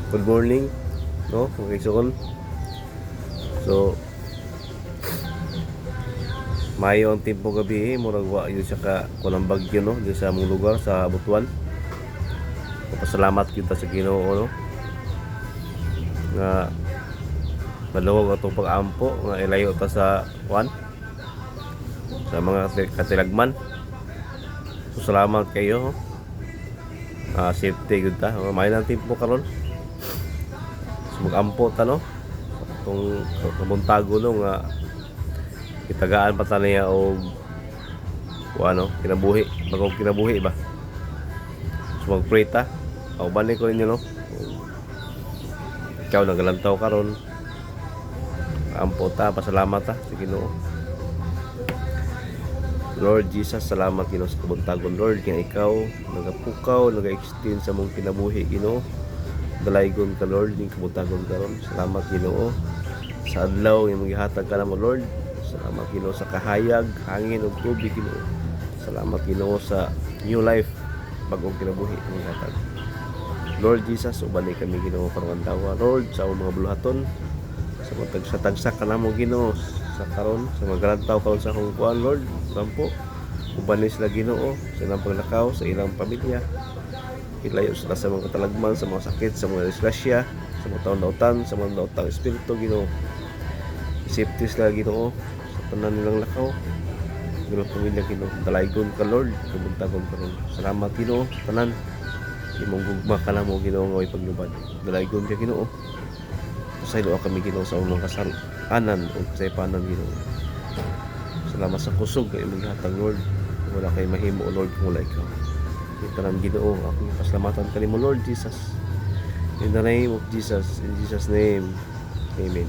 Good morning, no? Okay, so mayo ang tempo gabi, murag wa yun siya ka kunang bagyo, no? Di sa among lugar sa Butuan. Pasalamat kita sa Ginoo, no? Nga maluwag atong pag-ampo nga ilayo ta sa sa mga katilagman. So salamat kayo. Safety gud ta. May nang tempo karon. So mag-ampo ta, no? Itong kabuntago, no, nga itagaan pa ta niya og kinabuhi, bagong kinabuhi ba. So mag-pray ta. Kauban ko ninyo, no? Ikaw nagalantaw karon. Ampo ta, pasalamat ta sa Ginoo. Lord Jesus, salamat Ginoo sa kabuntagon, Lord, nga ikaw nagapukaw, naga-extend sa mong kinabuhi, Ginoo. Dalaygon ka, Lord, ning kabuntagon karon. Salamat Ginoo sa adlaw nga magihatag ka namo, Lord. Salamat Ginoo sa kahayag, hangin ug tubig, Ginoo. Salamat Ginoo sa new life, bagong kinabuhi nga magihatag. Lord Jesus, ubani kami Ginoo karong adlaw, Lord, sa mga buluhaton, sa mga tagsa ka namo, Ginoo, sa karon sa magalantaw karon sa akong kuan, Lord. Sampo ubani sila Ginoo sa ilang paglakaw sa ilang pamilya, ilayo sila sa mga katalagman, sa mga sakit, sa mga disgrasya, sa mga taon-dautan, sa mga daotang espiritu, Ginoo. Safety sila Ginoo sa tanan nilang lakaw, Ginoo. Pamilya Ginoo, dalaygon ka, Lord, kabuntagon karon. Salamat Ginoo sa tanan imong gugma ka namo, Ginoo, nga way paglubad. Dalaygon ka Ginoo. Pasaylo kami Ginoo sa among kasalanan o kasaypanan, Ginoo. Salamat sa kusog kay imong hatag, Lord. Wala kay mahimo, Lord, kung wala ikaw. Itanan Ginoo, akong pasalamatan kanimo, Lord Jesus. In the name of Jesus, in Jesus name, amen.